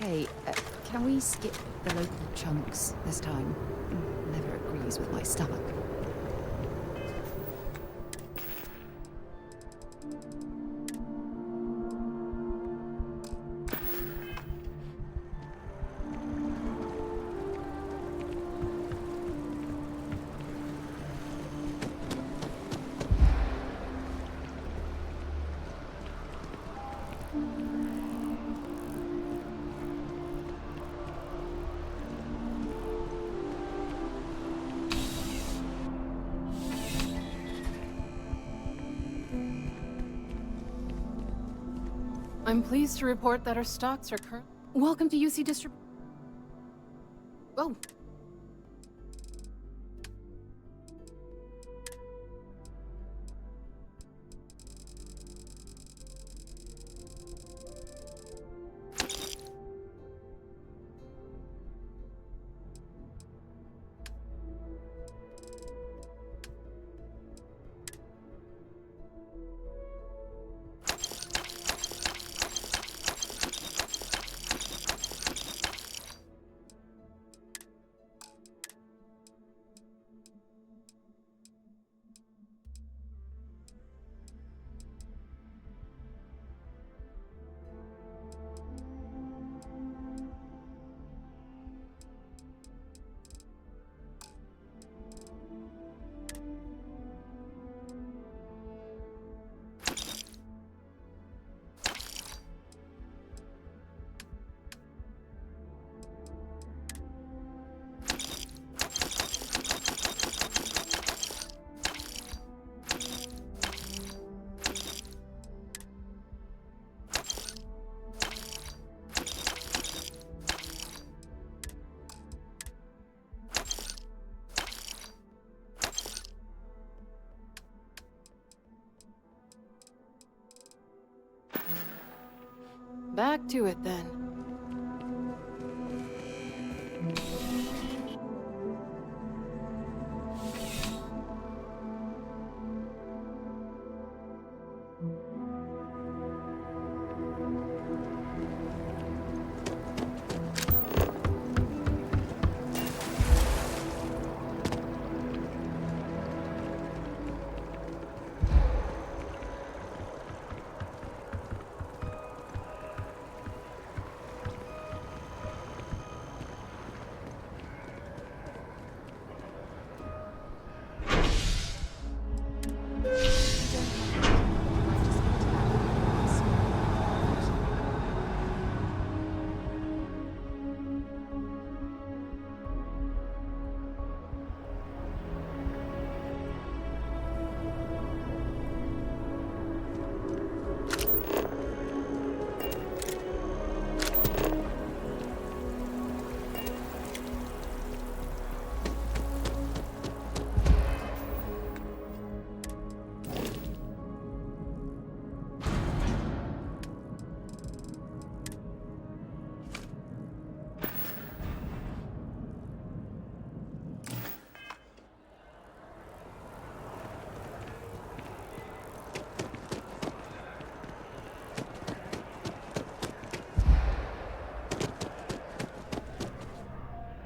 Hey, can we skip the local chunks this time? Never agrees with my stomach. I'm pleased to report that our stocks are current. Welcome to UC Distrib. Oh. Back to it then.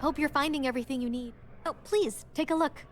Hope you're finding everything you need. Oh, please, take a look.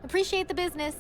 Appreciate the business.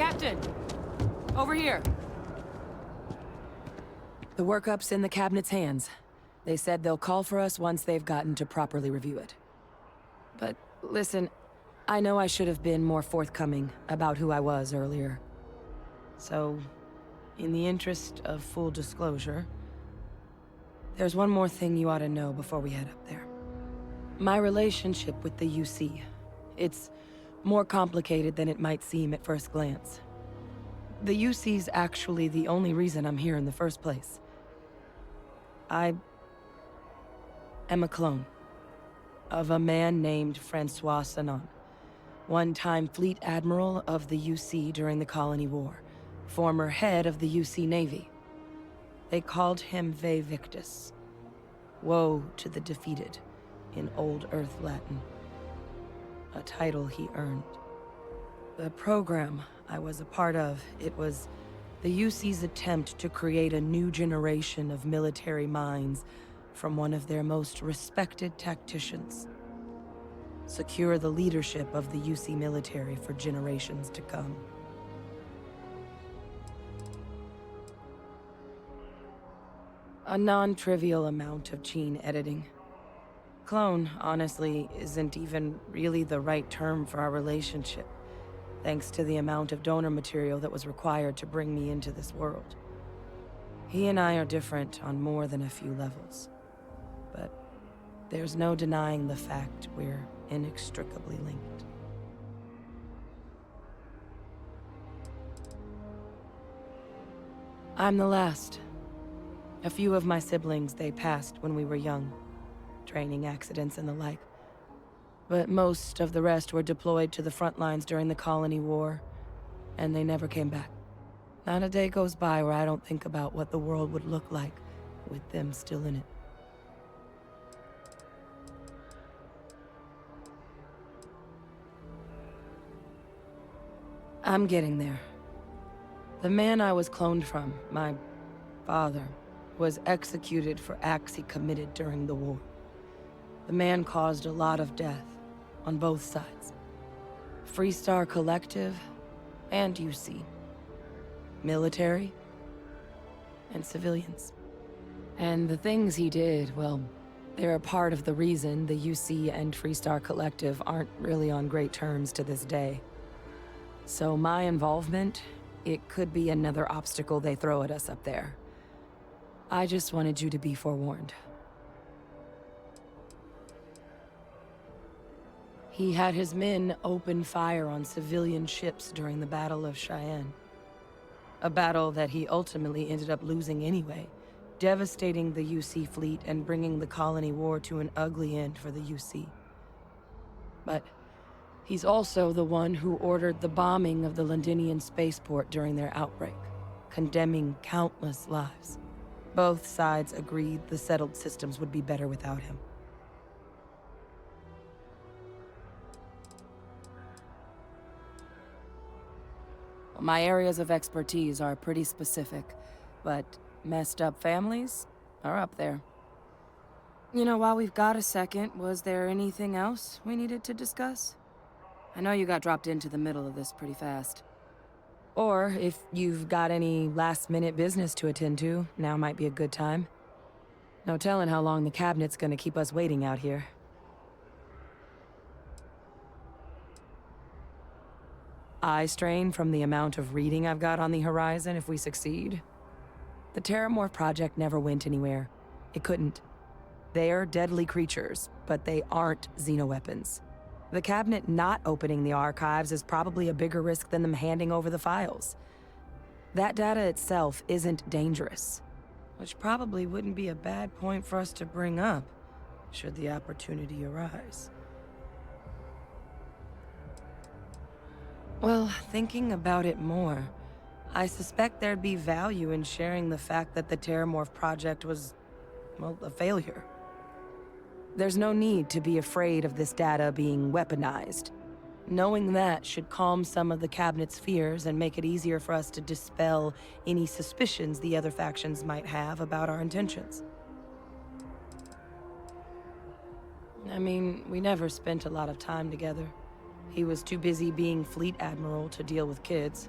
Captain! Over here. The workup's in the cabinet's hands. They said they'll call for us once they've gotten to properly review it. But listen, I know I should have been more forthcoming about who I was earlier. So, in the interest of full disclosure, there's one more thing you ought to know before we head up there. My relationship with the UC. It's more complicated than it might seem at first glance. The UC's actually the only reason I'm here in the first place. I am a clone of a man named Francois Sanon, one-time fleet admiral of the UC during the Colony War, former head of the UC Navy. They called him Ve Victus, woe to the defeated, in Old Earth Latin, a title he earned. The program I was a part of, it was the UC's attempt to create a new generation of military minds from one of their most respected tacticians. Secure the leadership of the UC military for generations to come. A non-trivial amount of gene editing. Clone, honestly, isn't even really the right term for our relationship, thanks to the amount of donor material that was required to bring me into this world. He and I are different on more than a few levels, but there's no denying the fact we're inextricably linked. I'm the last. A few of my siblings, they passed when we were young. Training accidents and the like. But most of the rest were deployed to the front lines during the Colony War, and they never came back. Not a day goes by where I don't think about what the world would look like with them still in it. I'm getting there. The man I was cloned from, my father, was executed for acts he committed during the war. The man caused a lot of death, on both sides. Freestar Collective, and UC. Military, and civilians. And the things he did, well, they're a part of the reason the UC and Freestar Collective aren't really on great terms to this day. So my involvement, it could be another obstacle they throw at us up there. I just wanted you to be forewarned. He had his men open fire on civilian ships during the Battle of Cheyenne. A battle that he ultimately ended up losing anyway, devastating the UC fleet and bringing the Colony War to an ugly end for the UC. But he's also the one who ordered the bombing of the Londinian spaceport during their outbreak, condemning countless lives. Both sides agreed the settled systems would be better without him. My areas of expertise are pretty specific, but messed up families are up there. You know, while we've got a second, was there anything else we needed to discuss? I know you got dropped into the middle of this pretty fast. Or if you've got any last-minute business to attend to, now might be a good time. No telling how long the cabinet's gonna keep us waiting out here. Eye strain from the amount of reading I've got on the horizon if we succeed. The Terramorph project never went anywhere. It couldn't. They're deadly creatures, but they aren't xenoweapons. The cabinet not opening the archives is probably a bigger risk than them handing over the files. That data itself isn't dangerous, which probably wouldn't be a bad point for us to bring up, should the opportunity arise. Well, thinking about it more, I suspect there'd be value in sharing the fact that the Terramorph project was, well, a failure. There's no need to be afraid of this data being weaponized. Knowing that should calm some of the cabinet's fears and make it easier for us to dispel any suspicions the other factions might have about our intentions. I mean, we never spent a lot of time together. He was too busy being Fleet Admiral to deal with kids.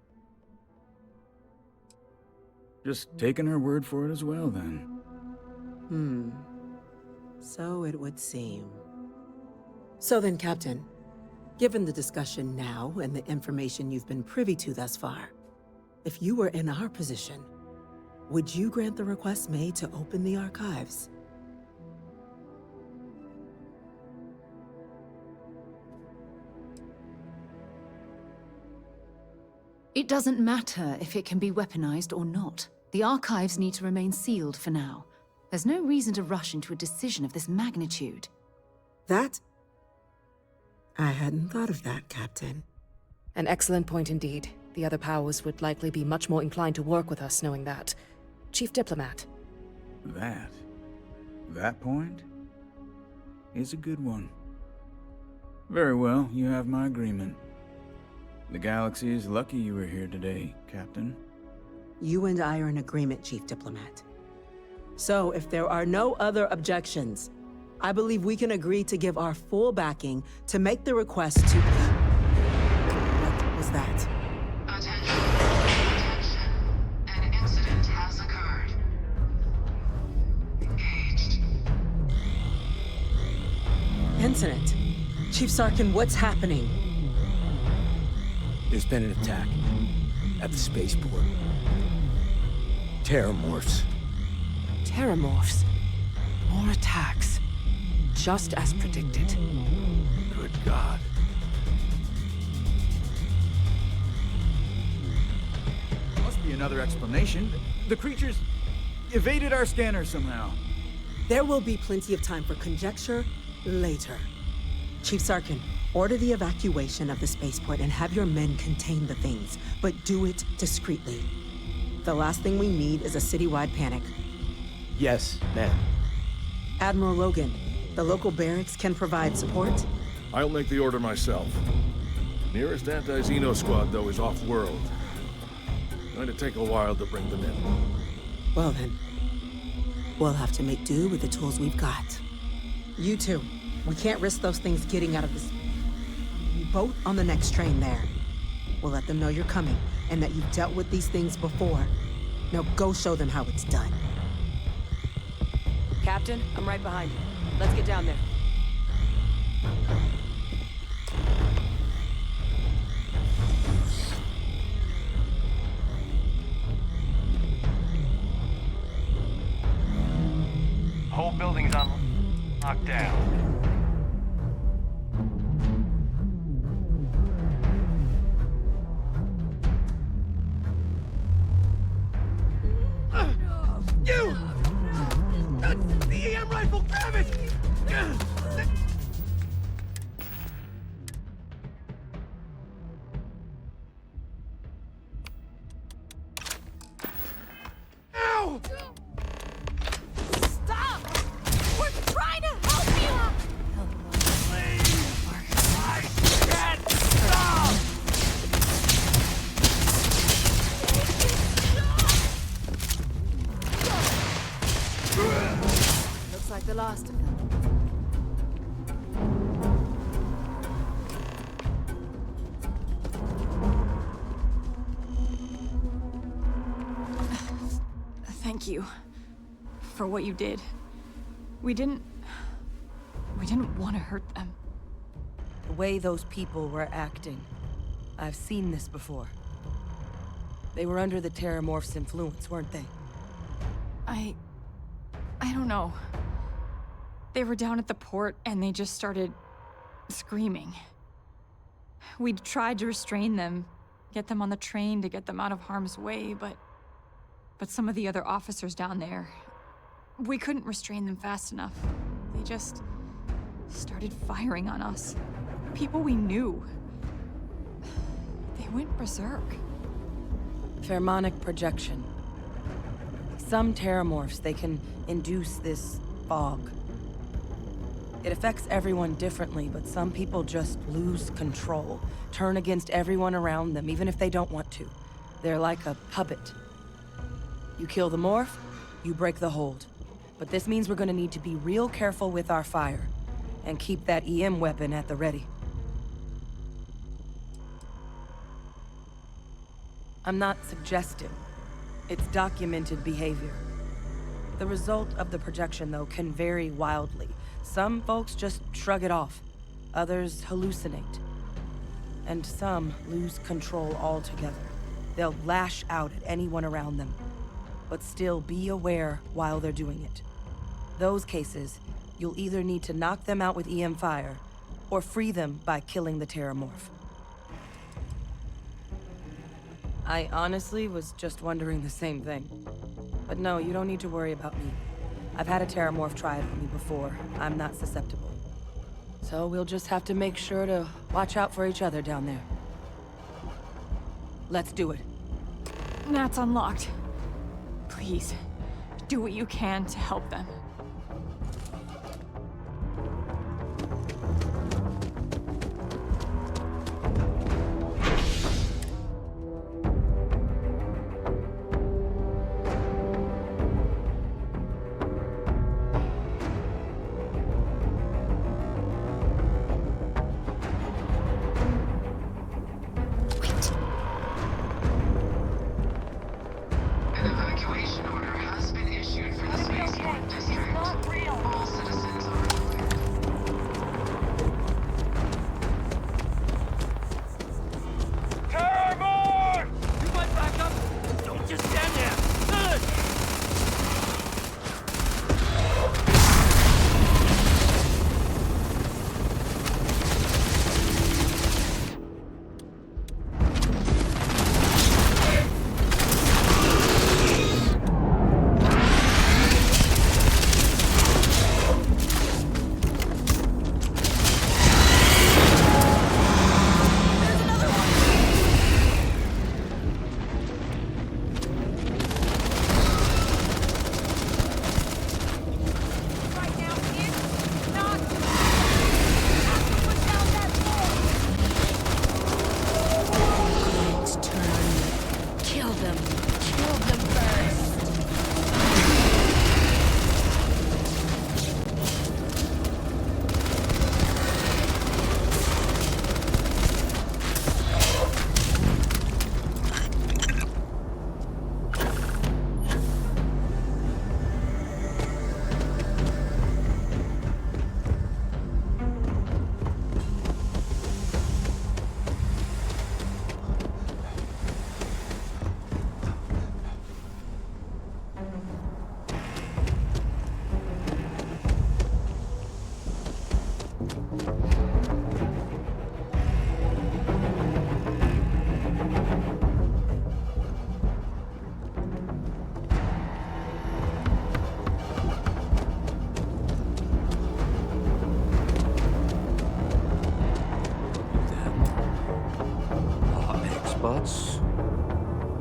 Just taking her word for it as well, then. So it would seem. So then, Captain, given the discussion now and the information you've been privy to thus far, if you were in our position, would you grant the request made to open the archives? It doesn't matter if it can be weaponized or not. The archives need to remain sealed for now. There's no reason to rush into a decision of this magnitude. That? I hadn't thought of that, Captain. An excellent point indeed. The other powers would likely be much more inclined to work with us knowing that. Chief Diplomat. That point is a good one. Very well, you have my agreement. The galaxy is lucky you were here today, Captain. You and I are in agreement, Chief Diplomat. So, if there are no other objections, I believe we can agree to give our full backing to make the request to... What was that? Attention. Attention. An incident has occurred. Engaged. Incident? Chief Sarkin, what's happening? There's been an attack at the spaceport. Terramorphs. Terramorphs. More attacks. Just as predicted. Good God. Must be another explanation. The creatures evaded our scanner somehow. There will be plenty of time for conjecture later. Chief Sarkin, order the evacuation of the spaceport and have your men contain the things, but do it discreetly. The last thing we need is a citywide panic. Yes, ma'am. Admiral Logan, the local barracks can provide support? I'll make the order myself. Nearest anti-Xeno squad, though, is off-world. Going to take a while to bring them in. Well then, we'll have to make do with the tools we've got. You two, we can't risk those things getting out of this. You both on the next train there. We'll let them know you're coming, and that you've dealt with these things before. Now go show them how it's done. Captain, I'm right behind you. Let's get down there. Whole building's on lockdown. You! That's the EM rifle! Grab it! Ow! Stop! We're trying to help you! I can't stop! Looks like the last of them. Thank you for what you did. We didn't want to hurt them. The way those people were acting. I've seen this before. They were under the Terramorph's influence, weren't they? I don't know. They were down at the port and they just started screaming. We'd tried to restrain them, get them on the train to get them out of harm's way, but some of the other officers down there, we couldn't restrain them fast enough. They just started firing on us. People we knew. They went berserk. Pheromonic projection. Some Terramorphs, they can induce this fog. It affects everyone differently, but some people just lose control, turn against everyone around them, even if they don't want to. They're like a puppet. You kill the morph, you break the hold. But this means we're gonna need to be real careful with our fire, and keep that EM weapon at the ready. I'm not suggesting. It's documented behavior. The result of the projection, though, can vary wildly. Some folks just shrug it off. Others hallucinate. And some lose control altogether. They'll lash out at anyone around them, but still be aware while they're doing it. Those cases, you'll either need to knock them out with EM fire, or free them by killing the Terramorph. I honestly was just wondering the same thing. But no, you don't need to worry about me. I've had a Terramorph try it on me before. I'm not susceptible. So we'll just have to make sure to watch out for each other down there. Let's do it. That's unlocked. Please, do what you can to help them. An evacuation order has been issued for the spaceport district. All citizens are Terramorph! You want backup? Don't just stand there! Good!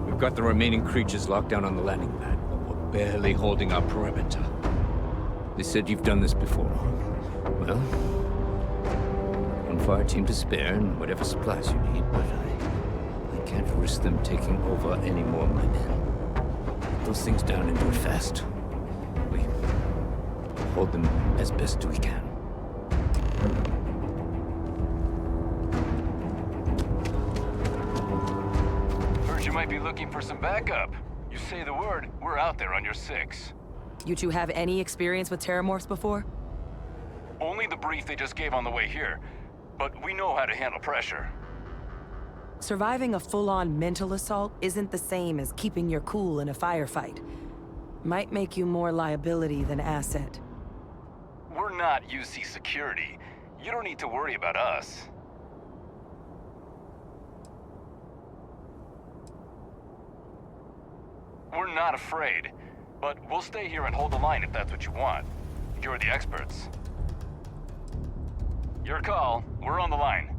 We've got the remaining creatures locked down on the landing pad, but we're barely holding our perimeter. They said you've done this before. Well, one fire team to spare and whatever supplies you need, but I can't risk them taking over any more of my men. Get those things down and do it fast. We hold them as best we can. You might be looking for some backup. You say the word, we're out there on your 6. You two have any experience with Terramorphs before? Only the brief they just gave on the way here, but we know how to handle pressure. Surviving a full-on mental assault isn't the same as keeping your cool in a firefight. Might make you more liability than asset. We're not UC security. You don't need to worry about us. We're not afraid, but we'll stay here and hold the line if that's what you want. You're the experts. Your call. We're on the line.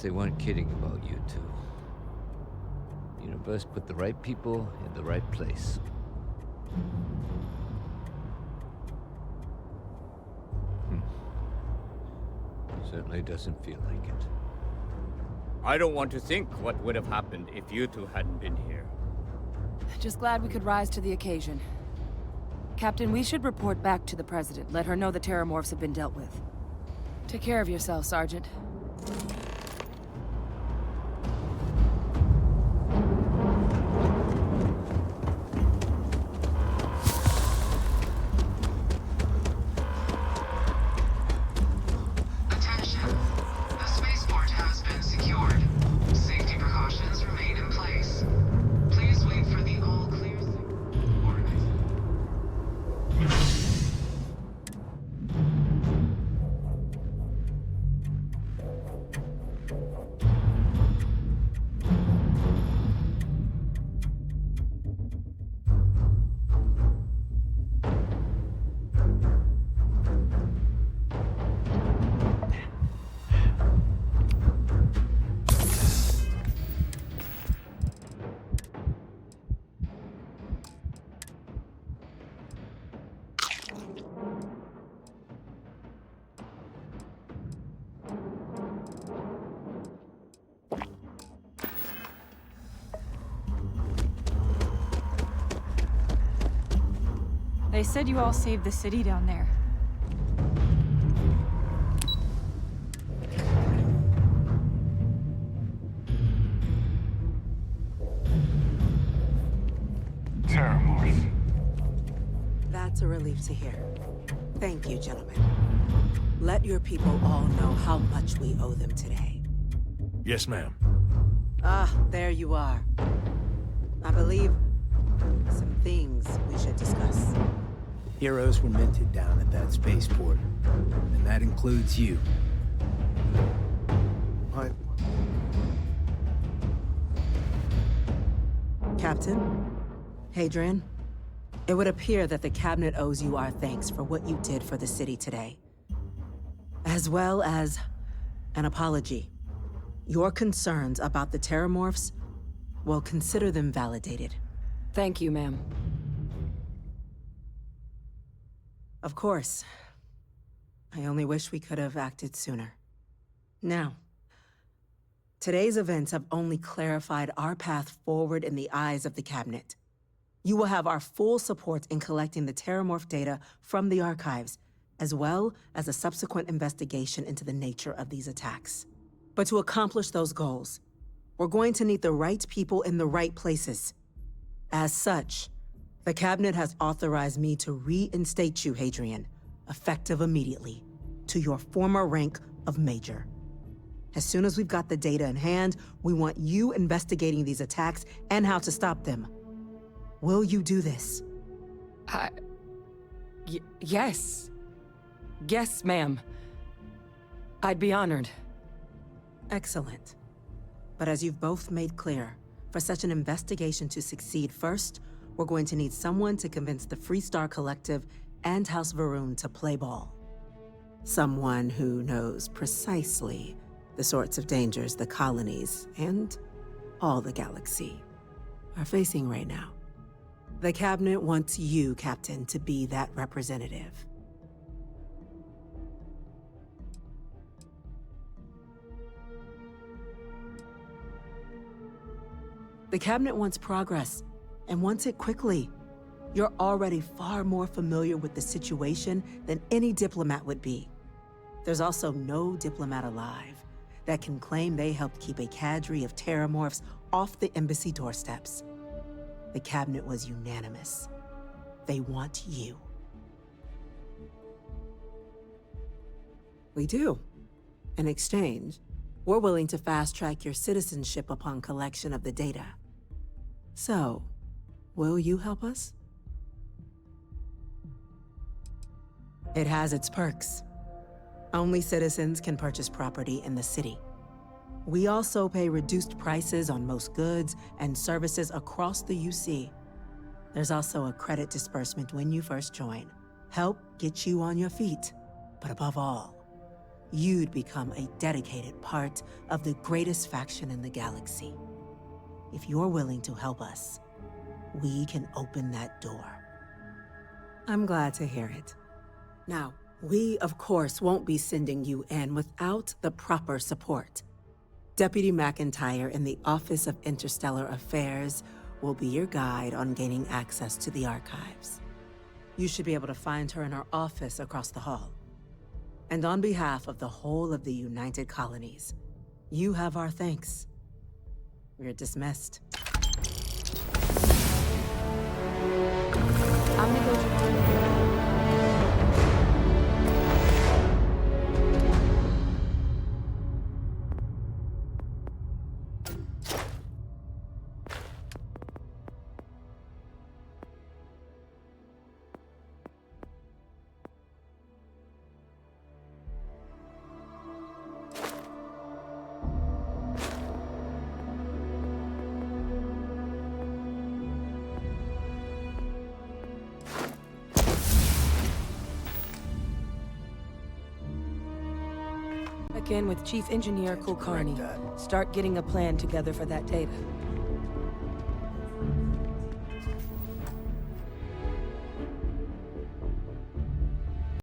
they weren't kidding about you two. Universe put the right people in the right place. Certainly doesn't feel like it. I don't want to think what would have happened if you two hadn't been here. Just glad we could rise to the occasion. Captain, we should report back to the President. Let her know the Terramorphs have been dealt with. Take care of yourself, Sergeant. Attention. The spaceport has been secured. Safety precautions remain in place. Please wait for the all clear signal. They said you all saved the city down there. Terramorph. That's a relief to hear. Thank you, gentlemen. Let your people all know how much we owe them today. Yes, ma'am. Ah, there you are. I believe some things we should discuss. Heroes were minted down at that spaceport, and that includes you. Captain, Hadrian, it would appear that the Cabinet owes you our thanks for what you did for the city today. As well as an apology. Your concerns about the Terramorphs, well, consider them validated. Thank you, ma'am. Of course. I only wish we could have acted sooner. Now, today's events have only clarified our path forward in the eyes of the Cabinet. You will have our full support in collecting the Terramorph data from the archives, as well as a subsequent investigation into the nature of these attacks. But to accomplish those goals, we're going to need the right people in the right places. As such, the Cabinet has authorized me to reinstate you, Hadrian, effective immediately, to your former rank of Major. As soon as we've got the data in hand, we want you investigating these attacks and how to stop them. Will you do this? Yes. Yes, ma'am. I'd be honored. Excellent. But as you've both made clear, for such an investigation to succeed first, we're going to need someone to convince the Freestar Collective and House Varun to play ball. Someone who knows precisely the sorts of dangers the colonies and all the galaxy are facing right now. The Cabinet wants you, Captain, to be that representative. The Cabinet wants progress, and wants it quickly. You're already far more familiar with the situation than any diplomat would be. There's also no diplomat alive that can claim they helped keep a cadre of Terramorphs off the embassy doorsteps. The Cabinet was unanimous. They want you. We do. In exchange, we're willing to fast-track your citizenship upon collection of the data. So, will you help us? It has its perks. Only citizens can purchase property in the city. We also pay reduced prices on most goods and services across the UC. There's also a credit disbursement when you first join. Help get you on your feet. But above all, you'd become a dedicated part of the greatest faction in the galaxy. If you're willing to help us, we can open that door. I'm glad to hear it. Now, we, of course, won't be sending you in without the proper support. Deputy McIntyre in the Office of Interstellar Affairs will be your guide on gaining access to the archives. You should be able to find her in her office across the hall. And on behalf of the whole of the United Colonies, you have our thanks. We're dismissed. I'm gonna go. Check in with Chief Engineer Kulkarni. Start getting a plan together for that data.